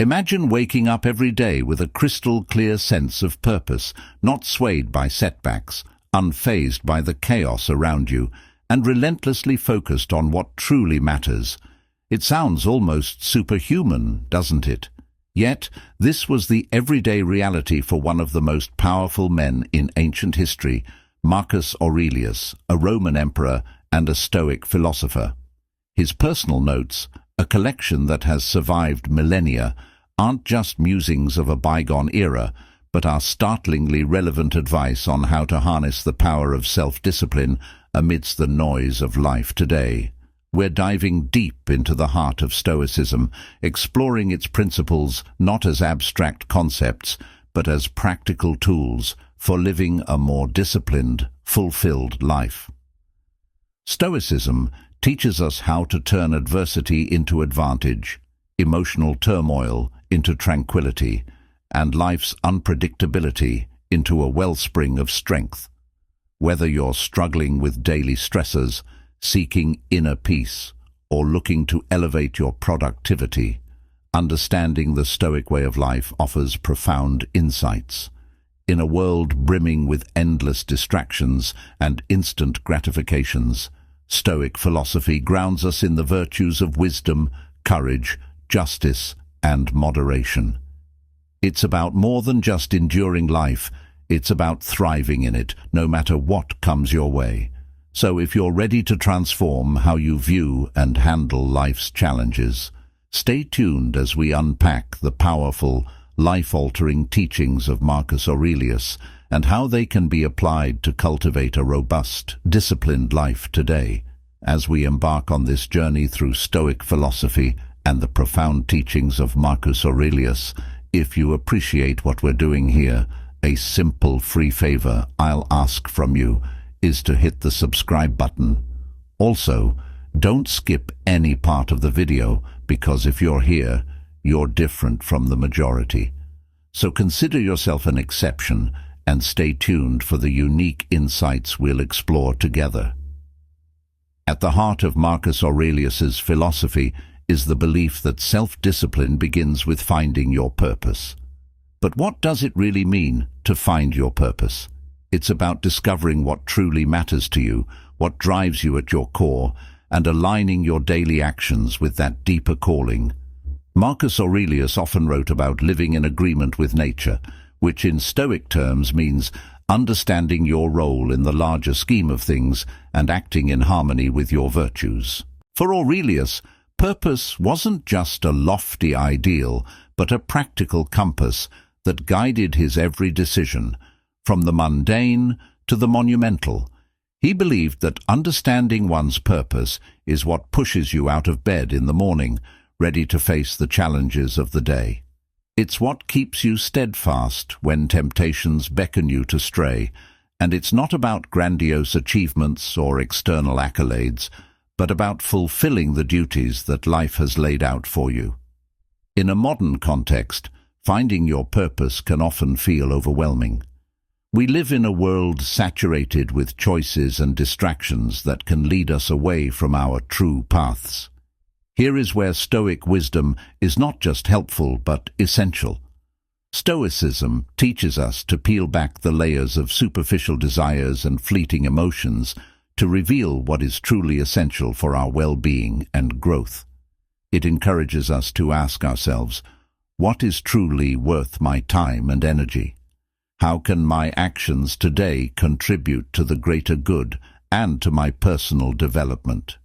Imagine waking up every day with a crystal-clear sense of purpose, not swayed by setbacks, unfazed by the chaos around you, and relentlessly focused on what truly matters. It sounds almost superhuman, doesn't it? Yet, this was the everyday reality for one of the most powerful men in ancient history, Marcus Aurelius, a Roman emperor and a Stoic philosopher. His personal notes, a collection that has survived millennia, aren't just musings of a bygone era, but are startlingly relevant advice on how to harness the power of self-discipline amidst the noise of life today. We're diving deep into the heart of Stoicism, exploring its principles not as abstract concepts, but as practical tools for living a more disciplined, fulfilled life. Stoicism teaches us how to turn adversity into advantage, emotional turmoil into tranquility, and life's unpredictability into a wellspring of strength. Whether you're struggling with daily stressors, seeking inner peace, or looking to elevate your productivity, understanding the Stoic way of life offers profound insights. In a world brimming with endless distractions and instant gratifications, Stoic philosophy grounds us in the virtues of wisdom, courage, justice, and moderation. It's about more than just enduring life, it's about thriving in it, no matter what comes your way. So if you're ready to transform how you view and handle life's challenges, stay tuned as we unpack the powerful, life-altering teachings of Marcus Aurelius and how they can be applied to cultivate a robust, disciplined life today. As we embark on this journey through Stoic philosophy and the profound teachings of Marcus Aurelius, if you appreciate what we're doing here, a simple free favor I'll ask from you is to hit the subscribe button. Also, don't skip any part of the video, because if you're here, you're different from the majority. So consider yourself an exception and stay tuned for the unique insights we'll explore together. At the heart of Marcus Aurelius's philosophy is the belief that self-discipline begins with finding your purpose. But what does it really mean to find your purpose? It's about discovering what truly matters to you, what drives you at your core, and aligning your daily actions with that deeper calling. Marcus Aurelius often wrote about living in agreement with nature, which in Stoic terms means understanding your role in the larger scheme of things and acting in harmony with your virtues. For Aurelius, purpose wasn't just a lofty ideal, but a practical compass that guided his every decision, from the mundane to the monumental. He believed that understanding one's purpose is what pushes you out of bed in the morning, ready to face the challenges of the day. It's what keeps you steadfast when temptations beckon you to stray, and it's not about grandiose achievements or external accolades, but about fulfilling the duties that life has laid out for you. In a modern context, finding your purpose can often feel overwhelming. We live in a world saturated with choices and distractions that can lead us away from our true paths. Here is where Stoic wisdom is not just helpful but essential. Stoicism teaches us to peel back the layers of superficial desires and fleeting emotions to reveal what is truly essential for our well-being and growth. It encourages us to ask ourselves, what is truly worth my time and energy? How can my actions today contribute to the greater good and to my personal development?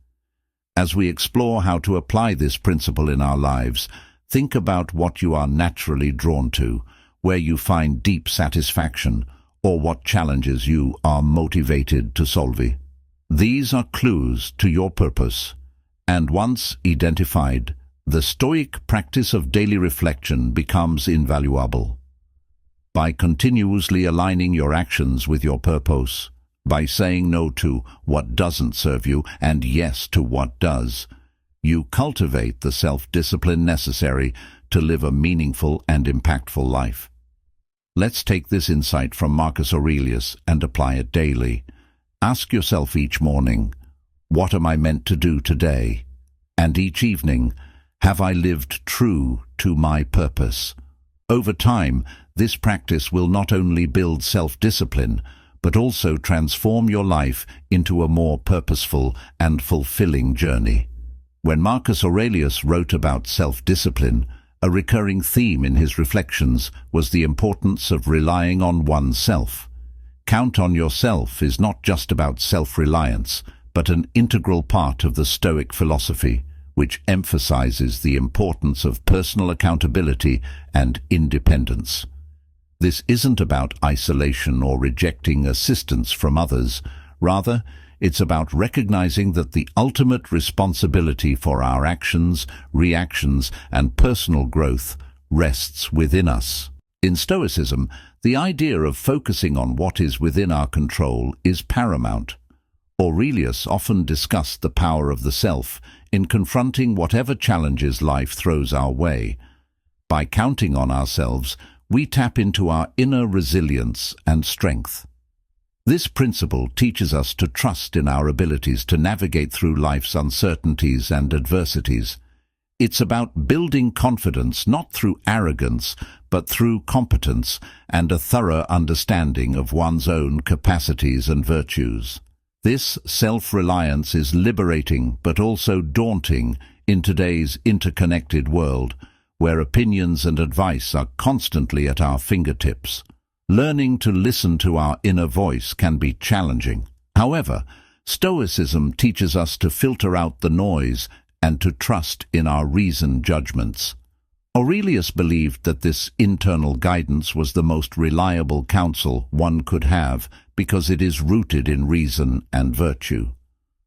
As we explore how to apply this principle in our lives, think about what you are naturally drawn to, where you find deep satisfaction, or what challenges you are motivated to solve. These are clues to your purpose, and once identified, the Stoic practice of daily reflection becomes invaluable. By continuously aligning your actions with your purpose, by saying no to what doesn't serve you and yes to what does, you cultivate the self-discipline necessary to live a meaningful and impactful life. Let's take this insight from Marcus Aurelius and apply it daily. Ask yourself each morning, what am I meant to do today? And each evening, Have I lived true to my purpose? Over time, this practice will not only build self-discipline, but also transform your life into a more purposeful and fulfilling journey. When Marcus Aurelius wrote about self-discipline, a recurring theme in his reflections was the importance of relying on oneself. Count on yourself is not just about self-reliance, but an integral part of the Stoic philosophy, which emphasizes the importance of personal accountability and independence. This isn't about isolation or rejecting assistance from others. Rather, it's about recognizing that the ultimate responsibility for our actions, reactions, and personal growth rests within us. In Stoicism, the idea of focusing on what is within our control is paramount. Aurelius often discussed the power of the self in confronting whatever challenges life throws our way. By counting on ourselves, we tap into our inner resilience and strength. This principle teaches us to trust in our abilities to navigate through life's uncertainties and adversities. It's about building confidence not through arrogance, but through competence and a thorough understanding of one's own capacities and virtues. This self-reliance is liberating but also daunting in today's interconnected world, where opinions and advice are constantly at our fingertips. Learning to listen to our inner voice can be challenging. However, Stoicism teaches us to filter out the noise and to trust in our reasoned judgments. Aurelius believed that this internal guidance was the most reliable counsel one could have because it is rooted in reason and virtue.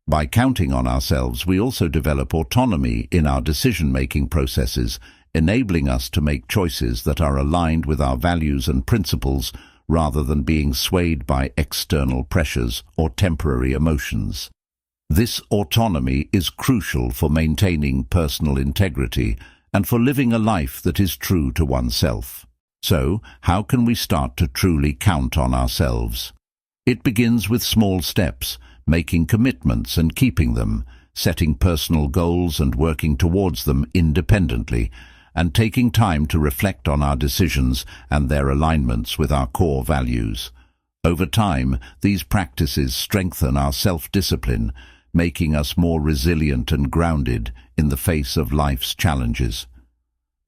By counting on ourselves, we also develop autonomy in our decision-making processes, enabling us to make choices that are aligned with our values and principles rather than being swayed by external pressures or temporary emotions. This autonomy is crucial for maintaining personal integrity and for living a life that is true to oneself. So, how can we start to truly count on ourselves? It begins with small steps, making commitments and keeping them, setting personal goals and working towards them independently, and taking time to reflect on our decisions and their alignments with our core values. Over time, these practices strengthen our self-discipline, making us more resilient and grounded in the face of life's challenges.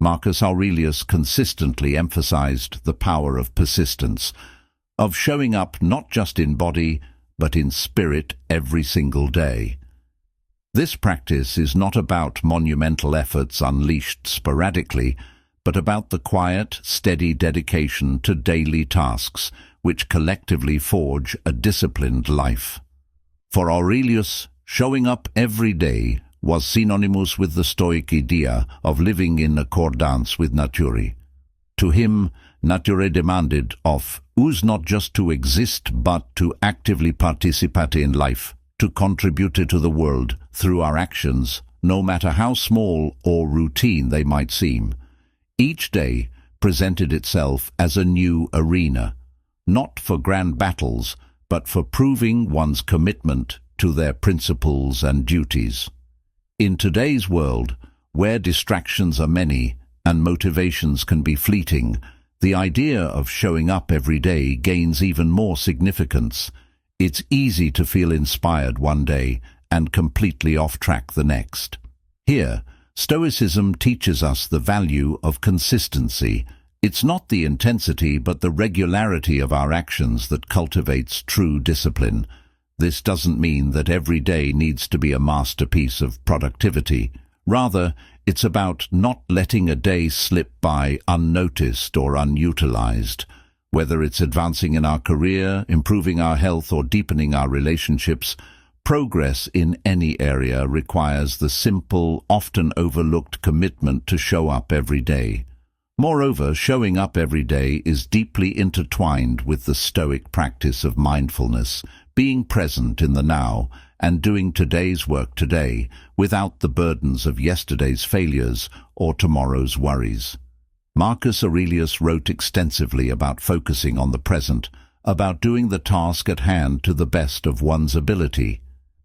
Marcus Aurelius consistently emphasized the power of persistence, of showing up not just in body, but in spirit every single day. This practice is not about monumental efforts unleashed sporadically, but about the quiet, steady dedication to daily tasks which collectively forge a disciplined life. For Aurelius, showing up every day was synonymous with the Stoic idea of living in accordance with nature. To him, nature demanded of us not just to exist but to actively participate in life, to contribute to the world through our actions, no matter how small or routine they might seem. Each day presented itself as a new arena, not for grand battles, but for proving one's commitment to their principles and duties. In today's world, where distractions are many and motivations can be fleeting, the idea of showing up every day gains even more significance. It's easy to feel inspired one day and completely off track the next. Here, Stoicism teaches us the value of consistency. It's not the intensity but the regularity of our actions that cultivates true discipline. This doesn't mean that every day needs to be a masterpiece of productivity. Rather, it's about not letting a day slip by unnoticed or unutilized. Whether it's advancing in our career, improving our health, or deepening our relationships, progress in any area requires the simple, often overlooked commitment to show up every day. Moreover, showing up every day is deeply intertwined with the Stoic practice of mindfulness, being present in the now and doing today's work today without the burdens of yesterday's failures or tomorrow's worries. Marcus Aurelius wrote extensively about focusing on the present, about doing the task at hand to the best of one's ability.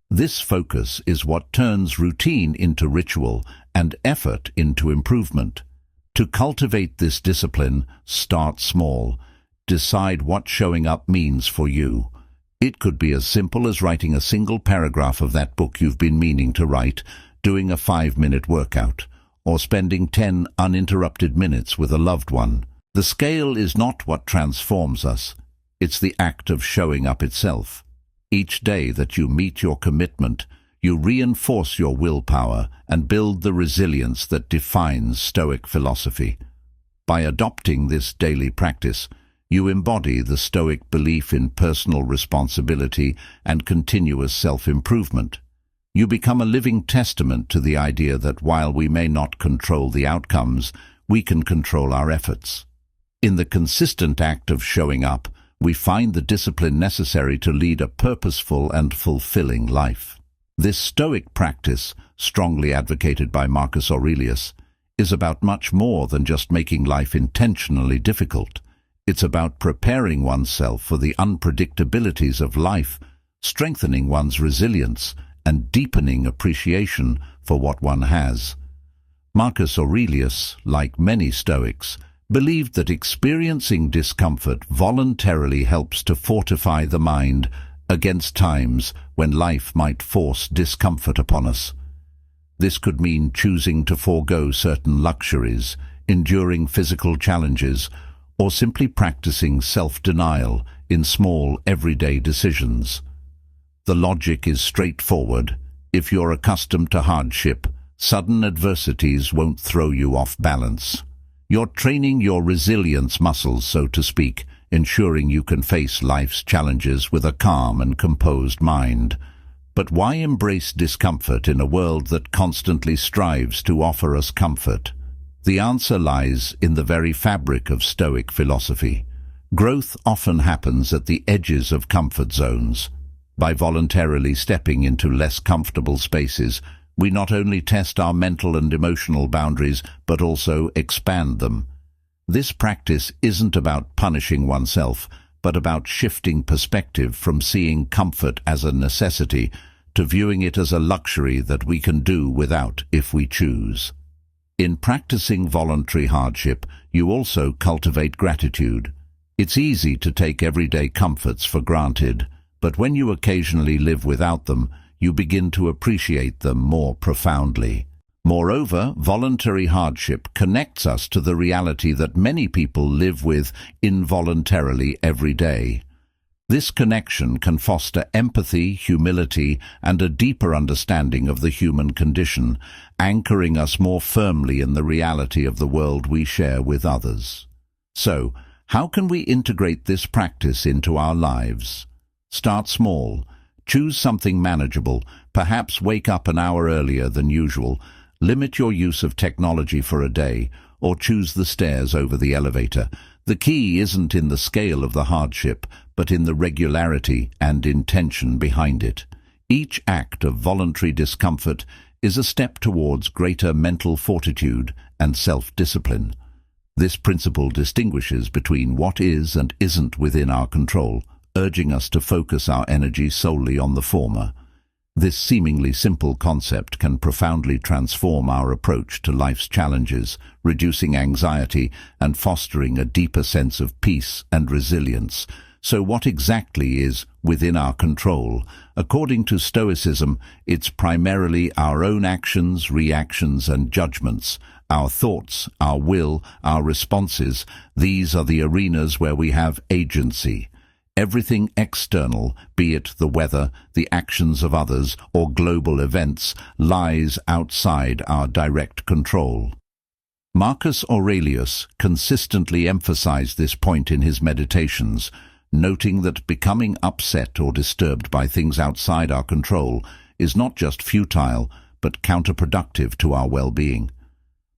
This focus is what turns routine into ritual and effort into improvement. To cultivate this discipline, start small. Decide what showing up means for you. It could be as simple as writing a single paragraph of that book you've been meaning to write, doing a 5-minute workout, or spending 10 uninterrupted minutes with a loved one. The scale is not what transforms us. It's the act of showing up itself. Each day that you meet your commitment, you reinforce your willpower and build the resilience that defines Stoic philosophy. By adopting this daily practice, you embody the Stoic belief in personal responsibility and continuous self-improvement. You become a living testament to the idea that while we may not control the outcomes, we can control our efforts. In the consistent act of showing up, we find the discipline necessary to lead a purposeful and fulfilling life. This Stoic practice, strongly advocated by Marcus Aurelius, is about much more than just making life intentionally difficult. It's about preparing oneself for the unpredictabilities of life, strengthening one's resilience, and deepening appreciation for what one has. Marcus Aurelius, like many Stoics, believed that experiencing discomfort voluntarily helps to fortify the mind against times when life might force discomfort upon us. This could mean choosing to forego certain luxuries, enduring physical challenges, or simply practicing self-denial in small, everyday decisions. The logic is straightforward. If you're accustomed to hardship, sudden adversities won't throw you off balance. You're training your resilience muscles, so to speak, ensuring you can face life's challenges with a calm and composed mind. But why embrace discomfort in a world that constantly strives to offer us comfort? The answer lies in the very fabric of Stoic philosophy. Growth often happens at the edges of comfort zones. By voluntarily stepping into less comfortable spaces, we not only test our mental and emotional boundaries, but also expand them. This practice isn't about punishing oneself, but about shifting perspective from seeing comfort as a necessity to viewing it as a luxury that we can do without if we choose. In practicing voluntary hardship, you also cultivate gratitude. It's easy to take everyday comforts for granted, but when you occasionally live without them, you begin to appreciate them more profoundly. Moreover, voluntary hardship connects us to the reality that many people live with involuntarily every day. This connection can foster empathy, humility, and a deeper understanding of the human condition, anchoring us more firmly in the reality of the world we share with others. So, how can we integrate this practice into our lives? Start small. Choose something manageable. Perhaps wake up an hour earlier than usual. Limit your use of technology for a day, or choose the stairs over the elevator. The key isn't in the scale of the hardship, but in the regularity and intention behind it. Each act of voluntary discomfort is a step towards greater mental fortitude and self-discipline. This principle distinguishes between what is and isn't within our control, urging us to focus our energy solely on the former. This seemingly simple concept can profoundly transform our approach to life's challenges, reducing anxiety and fostering a deeper sense of peace and resilience. So what exactly is within our control? According to Stoicism, it's primarily our own actions, reactions, and judgments, our thoughts, our will, our responses. These are the arenas where we have agency. Everything external, be it the weather, the actions of others, or global events, lies outside our direct control. Marcus Aurelius consistently emphasized this point in his meditations, noting that becoming upset or disturbed by things outside our control is not just futile, but counterproductive to our well-being.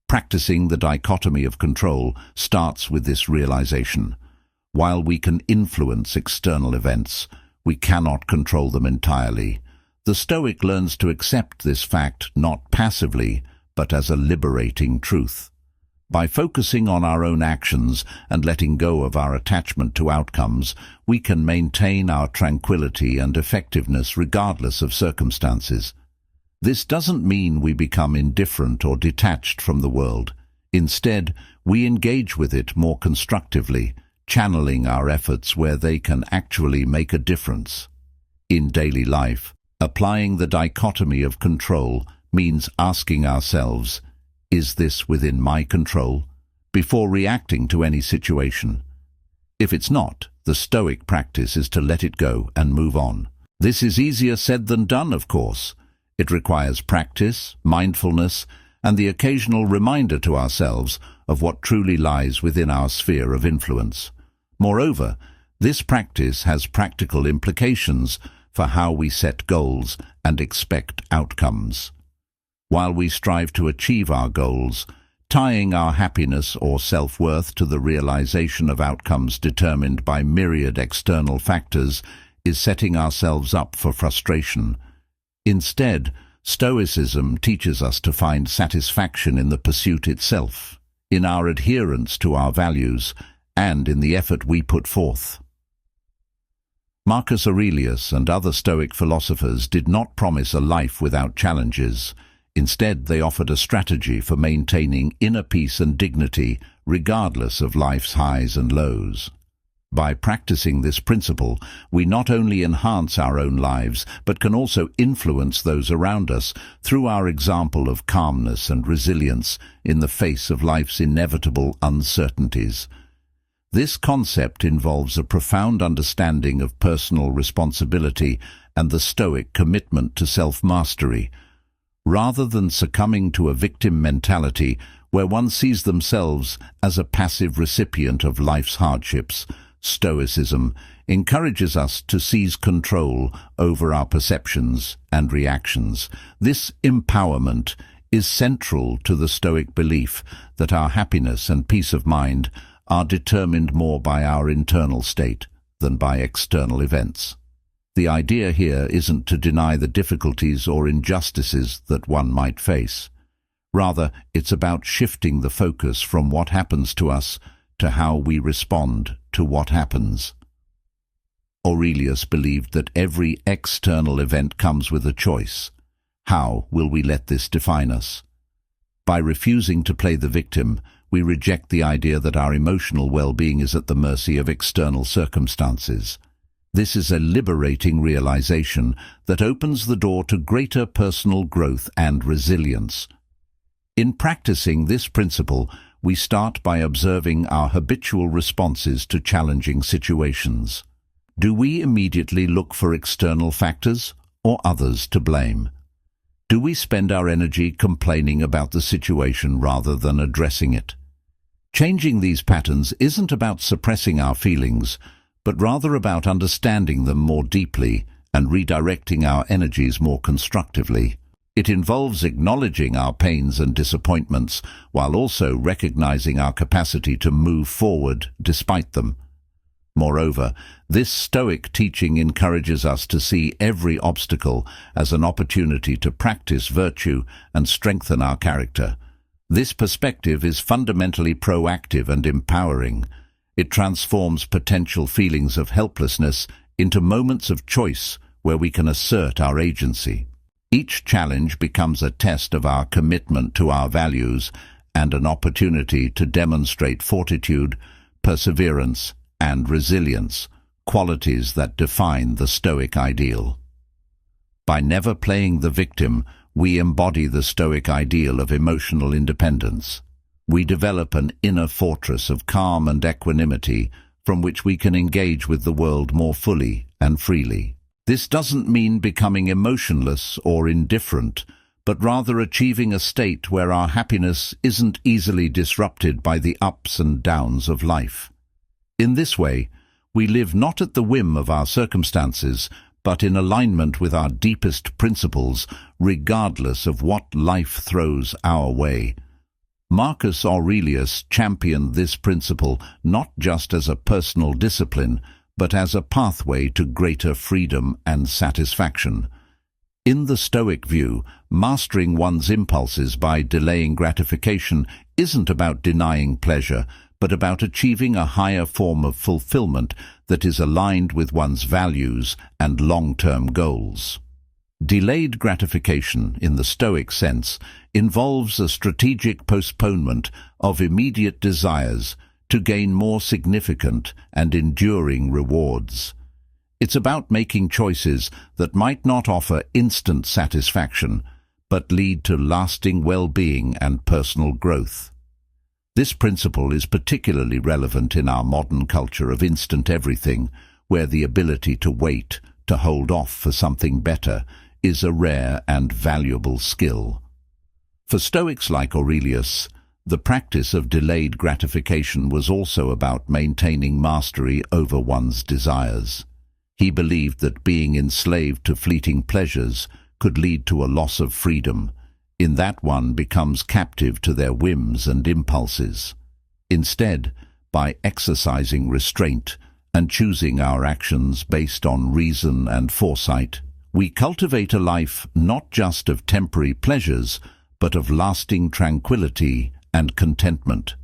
Practicing the dichotomy of control starts with this realization. While we can influence external events, we cannot control them entirely. The Stoic learns to accept this fact not passively, but as a liberating truth. By focusing on our own actions and letting go of our attachment to outcomes, we can maintain our tranquility and effectiveness regardless of circumstances. This doesn't mean we become indifferent or detached from the world. Instead, we engage with it more constructively, channeling our efforts where they can actually make a difference. In daily life, applying the dichotomy of control means asking ourselves, is this within my control? Before reacting to any situation. If it's not, the Stoic practice is to let it go and move on. This is easier said than done, of course. It requires practice, mindfulness, and the occasional reminder to ourselves of what truly lies within our sphere of influence. Moreover, this practice has practical implications for how we set goals and expect outcomes. While we strive to achieve our goals, tying our happiness or self-worth to the realization of outcomes determined by myriad external factors is setting ourselves up for frustration. Instead, Stoicism teaches us to find satisfaction in the pursuit itself, in our adherence to our values, and in the effort we put forth. Marcus Aurelius and other Stoic philosophers did not promise a life without challenges. Instead, they offered a strategy for maintaining inner peace and dignity regardless of life's highs and lows. By practicing this principle, we not only enhance our own lives, but can also influence those around us through our example of calmness and resilience in the face of life's inevitable uncertainties. This concept involves a profound understanding of personal responsibility and the Stoic commitment to self-mastery. Rather than succumbing to a victim mentality where one sees themselves as a passive recipient of life's hardships, Stoicism encourages us to seize control over our perceptions and reactions. This empowerment is central to the Stoic belief that our happiness and peace of mind are determined more by our internal state than by external events. The idea here isn't to deny the difficulties or injustices that one might face. Rather, it's about shifting the focus from what happens to us to how we respond to what happens. Aurelius believed that every external event comes with a choice. How will we let this define us? By refusing to play the victim, we reject the idea that our emotional well-being is at the mercy of external circumstances. This is a liberating realization that opens the door to greater personal growth and resilience. In practicing this principle, we start by observing our habitual responses to challenging situations. Do we immediately look for external factors or others to blame? Do we spend our energy complaining about the situation rather than addressing it? Changing these patterns isn't about suppressing our feelings, but rather about understanding them more deeply and redirecting our energies more constructively. It involves acknowledging our pains and disappointments while also recognizing our capacity to move forward despite them. Moreover, this Stoic teaching encourages us to see every obstacle as an opportunity to practice virtue and strengthen our character. This perspective is fundamentally proactive and empowering. It transforms potential feelings of helplessness into moments of choice where we can assert our agency. Each challenge becomes a test of our commitment to our values and an opportunity to demonstrate fortitude, perseverance, and resilience, qualities that define the Stoic ideal. By never playing the victim, we embody the Stoic ideal of emotional independence. We develop an inner fortress of calm and equanimity from which we can engage with the world more fully and freely. This doesn't mean becoming emotionless or indifferent, but rather achieving a state where our happiness isn't easily disrupted by the ups and downs of life. In this way, we live not at the whim of our circumstances, but in alignment with our deepest principles, regardless of what life throws our way. Marcus Aurelius championed this principle not just as a personal discipline, but as a pathway to greater freedom and satisfaction. In the Stoic view, mastering one's impulses by delaying gratification isn't about denying pleasure, but about achieving a higher form of fulfillment that is aligned with one's values and long-term goals. Delayed gratification, in the Stoic sense, involves a strategic postponement of immediate desires to gain more significant and enduring rewards. It's about making choices that might not offer instant satisfaction, but lead to lasting well-being and personal growth. This principle is particularly relevant in our modern culture of instant everything, where the ability to wait, to hold off for something better, is a rare and valuable skill. For Stoics like Aurelius, the practice of delayed gratification was also about maintaining mastery over one's desires. He believed that being enslaved to fleeting pleasures could lead to a loss of freedom, in that one becomes captive to their whims and impulses. Instead, by exercising restraint and choosing our actions based on reason and foresight, we cultivate a life not just of temporary pleasures, but of lasting tranquility and contentment.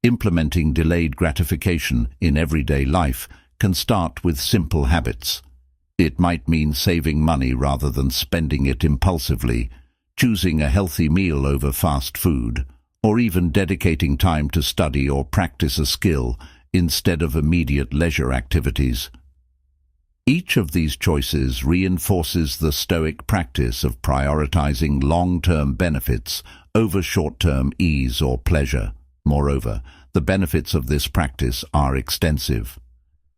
Implementing delayed gratification in everyday life can start with simple habits. It might mean saving money rather than spending it impulsively, choosing a healthy meal over fast food, or even dedicating time to study or practice a skill instead of immediate leisure activities. Each of these choices reinforces the Stoic practice of prioritizing long-term benefits over short-term ease or pleasure. Moreover, the benefits of this practice are extensive.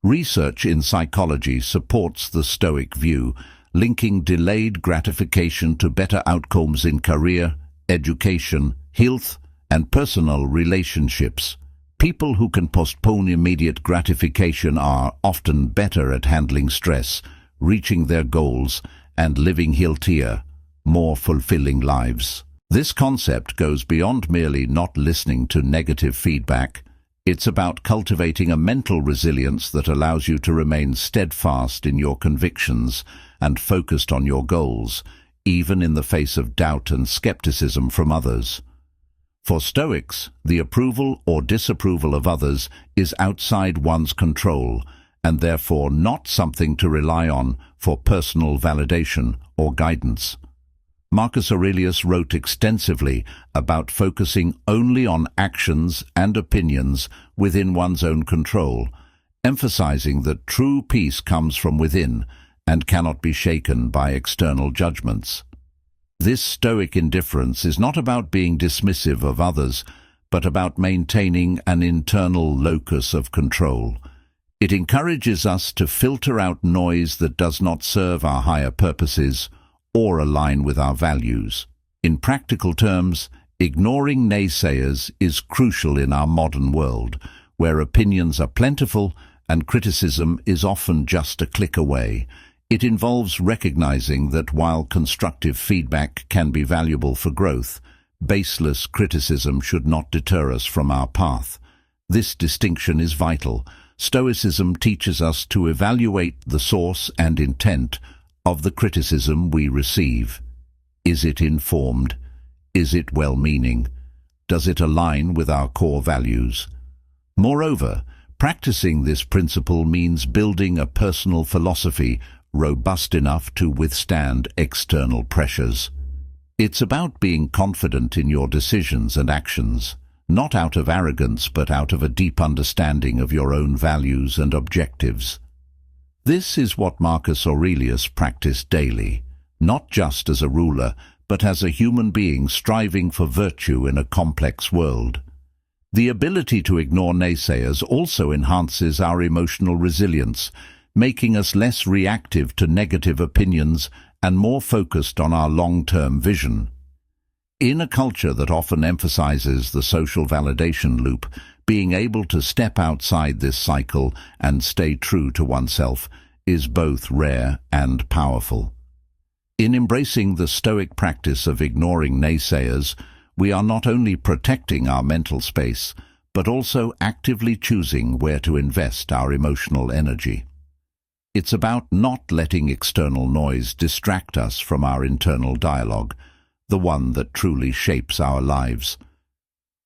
Research in psychology supports the Stoic view, linking delayed gratification to better outcomes in career, education, health, and personal relationships. People who can postpone immediate gratification are often better at handling stress, reaching their goals, and living healthier, more fulfilling lives. This concept goes beyond merely not listening to negative feedback. It's about cultivating a mental resilience that allows you to remain steadfast in your convictions and focused on your goals, even in the face of doubt and skepticism from others. For Stoics, the approval or disapproval of others is outside one's control and therefore not something to rely on for personal validation or guidance. Marcus Aurelius wrote extensively about focusing only on actions and opinions within one's own control, emphasizing that true peace comes from within and cannot be shaken by external judgments. This Stoic indifference is not about being dismissive of others, but about maintaining an internal locus of control. It encourages us to filter out noise that does not serve our higher purposes or align with our values. In practical terms, ignoring naysayers is crucial in our modern world, where opinions are plentiful and criticism is often just a click away. It involves recognizing that while constructive feedback can be valuable for growth, baseless criticism should not deter us from our path. This distinction is vital. Stoicism teaches us to evaluate the source and intent of the criticism we receive. Is it informed? Is it well-meaning? Does it align with our core values? Moreover, practicing this principle means building a personal philosophy robust enough to withstand external pressures. It's about being confident in your decisions and actions, not out of arrogance but out of a deep understanding of your own values and objectives. This is what Marcus Aurelius practiced daily, not just as a ruler, but as a human being striving for virtue in a complex world. The ability to ignore naysayers also enhances our emotional resilience, making us less reactive to negative opinions and more focused on our long-term vision. In a culture that often emphasizes the social validation loop, being able to step outside this cycle and stay true to oneself is both rare and powerful. In embracing the Stoic practice of ignoring naysayers, we are not only protecting our mental space, but also actively choosing where to invest our emotional energy. It's about not letting external noise distract us from our internal dialogue, the one that truly shapes our lives.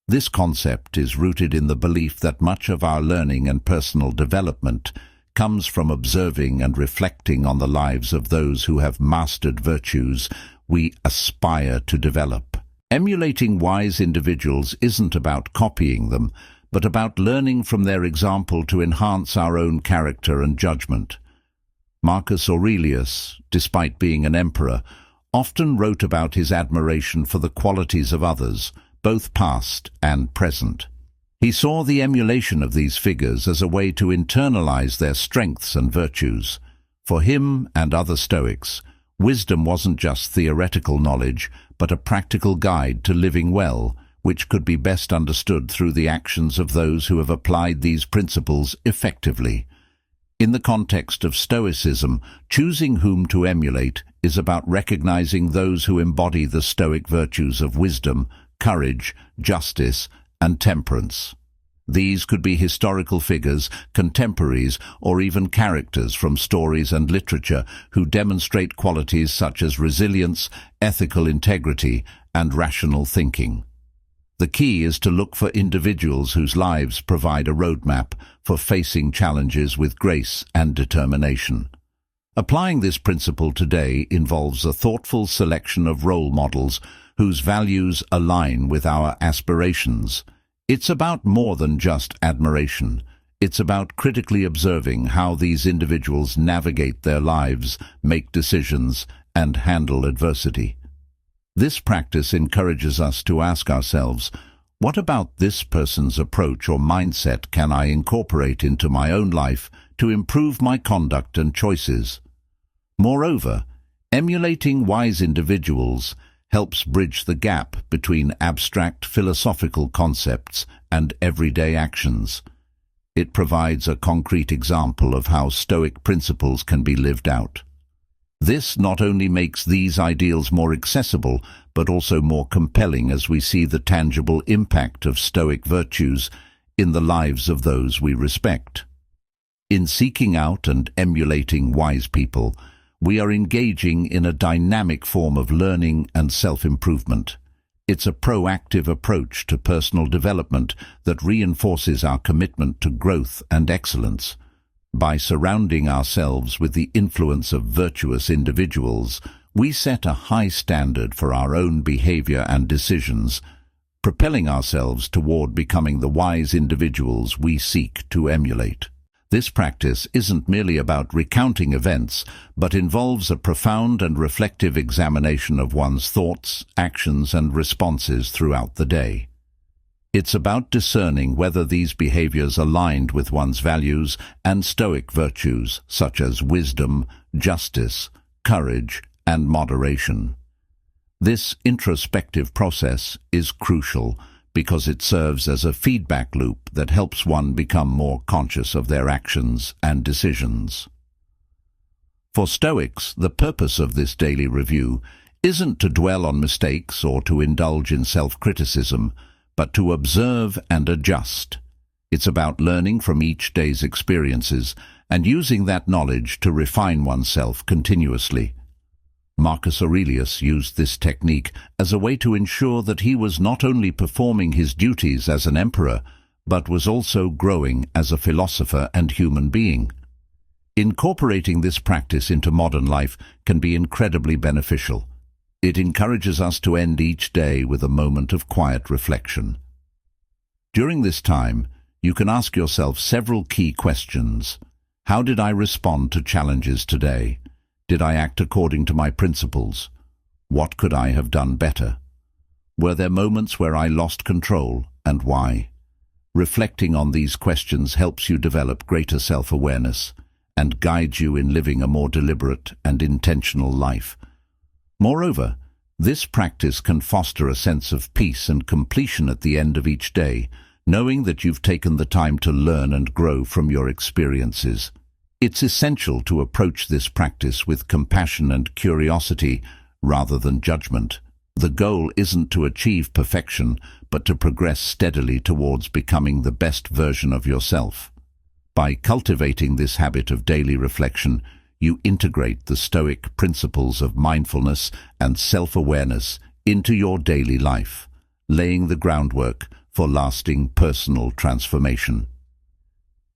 This concept is rooted in the belief that much of our learning and personal development comes from observing and reflecting on the lives of those who have mastered virtues we aspire to develop. Emulating wise individuals isn't about copying them, but about learning from their example to enhance our own character and judgment. Marcus Aurelius, despite being an emperor, often wrote about his admiration for the qualities of others, both past and present. He saw the emulation of these figures as a way to internalize their strengths and virtues. For him and other Stoics, wisdom wasn't just theoretical knowledge, but a practical guide to living well, which could be best understood through the actions of those who have applied these principles effectively. In the context of Stoicism, choosing whom to emulate is about recognizing those who embody the Stoic virtues of wisdom, courage, justice, and temperance. These could be historical figures, contemporaries, or even characters from stories and literature who demonstrate qualities such as resilience, ethical integrity, and rational thinking. The key is to look for individuals whose lives provide a roadmap for facing challenges with grace and determination. Applying this principle today involves a thoughtful selection of role models whose values align with our aspirations. It's about more than just admiration. It's about critically observing how these individuals navigate their lives, make decisions, and handle adversity. This practice encourages us to ask ourselves, what about this person's approach or mindset can I incorporate into my own life to improve my conduct and choices? Moreover, emulating wise individuals helps bridge the gap between abstract philosophical concepts and everyday actions. It provides a concrete example of how Stoic principles can be lived out. This not only makes these ideals more accessible, but also more compelling as we see the tangible impact of Stoic virtues in the lives of those we respect. In seeking out and emulating wise people, we are engaging in a dynamic form of learning and self-improvement. It's a proactive approach to personal development that reinforces our commitment to growth and excellence. By surrounding ourselves with the influence of virtuous individuals, we set a high standard for our own behavior and decisions, propelling ourselves toward becoming the wise individuals we seek to emulate. This practice isn't merely about recounting events, but involves a profound and reflective examination of one's thoughts, actions, and responses throughout the day. It's about discerning whether these behaviors aligned with one's values and Stoic virtues, such as wisdom, justice, courage, and moderation. This introspective process is crucial because it serves as a feedback loop that helps one become more conscious of their actions and decisions. For Stoics, the purpose of this daily review isn't to dwell on mistakes or to indulge in self-criticism, but to observe and adjust. It's about learning from each day's experiences and using that knowledge to refine oneself continuously. Marcus Aurelius used this technique as a way to ensure that he was not only performing his duties as an emperor, but was also growing as a philosopher and human being. Incorporating this practice into modern life can be incredibly beneficial. It encourages us to end each day with a moment of quiet reflection. During this time, you can ask yourself several key questions. How did I respond to challenges today? Did I act according to my principles? What could I have done better? Were there moments where I lost control, and why? Reflecting on these questions helps you develop greater self-awareness and guides you in living a more deliberate and intentional life. Moreover, this practice can foster a sense of peace and completion at the end of each day, knowing that you've taken the time to learn and grow from your experiences. It's essential to approach this practice with compassion and curiosity rather than judgment. The goal isn't to achieve perfection, but to progress steadily towards becoming the best version of yourself. By cultivating this habit of daily reflection, you integrate the Stoic principles of mindfulness and self-awareness into your daily life, laying the groundwork for lasting personal transformation.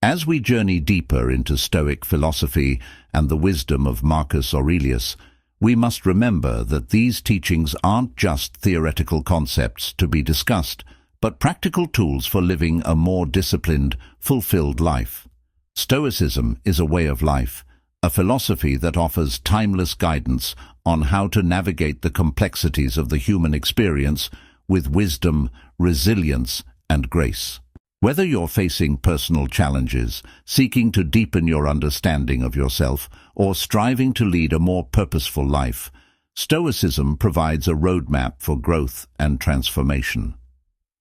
As we journey deeper into Stoic philosophy and the wisdom of Marcus Aurelius, we must remember that these teachings aren't just theoretical concepts to be discussed, but practical tools for living a more disciplined, fulfilled life. Stoicism is a way of life, a philosophy that offers timeless guidance on how to navigate the complexities of the human experience with wisdom, resilience, and grace. Whether you're facing personal challenges, seeking to deepen your understanding of yourself, or striving to lead a more purposeful life, Stoicism provides a roadmap for growth and transformation.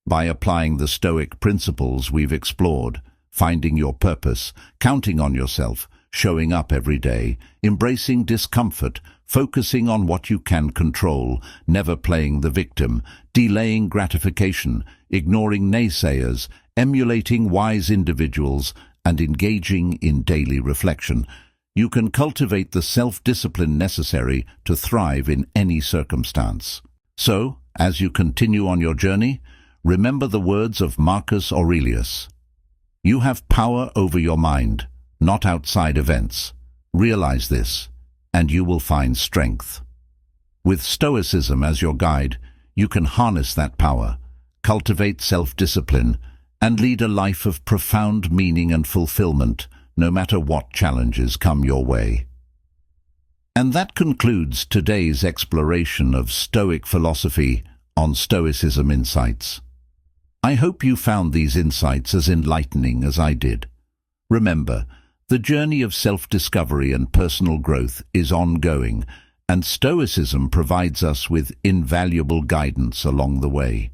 By applying the Stoic principles we've explored, finding your purpose, counting on yourself, showing up every day, embracing discomfort, focusing on what you can control, never playing the victim, delaying gratification, ignoring naysayers, emulating wise individuals, and engaging in daily reflection, you can cultivate the self-discipline necessary to thrive in any circumstance. So, as you continue on your journey, remember the words of Marcus Aurelius. You have power over your mind, not outside events. Realize this, and you will find strength. With Stoicism as your guide, you can harness that power, cultivate self-discipline, and lead a life of profound meaning and fulfillment, no matter what challenges come your way. And that concludes today's exploration of Stoic philosophy on Stoicism Insights. I hope you found these insights as enlightening as I did. Remember, the journey of self-discovery and personal growth is ongoing, and Stoicism provides us with invaluable guidance along the way.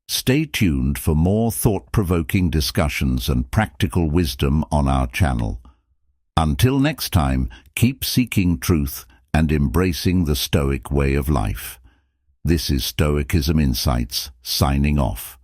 Stay tuned for more thought-provoking discussions and practical wisdom on our channel. Until next time, keep seeking truth and embracing the Stoic way of life. This is Stoicism Insights, signing off.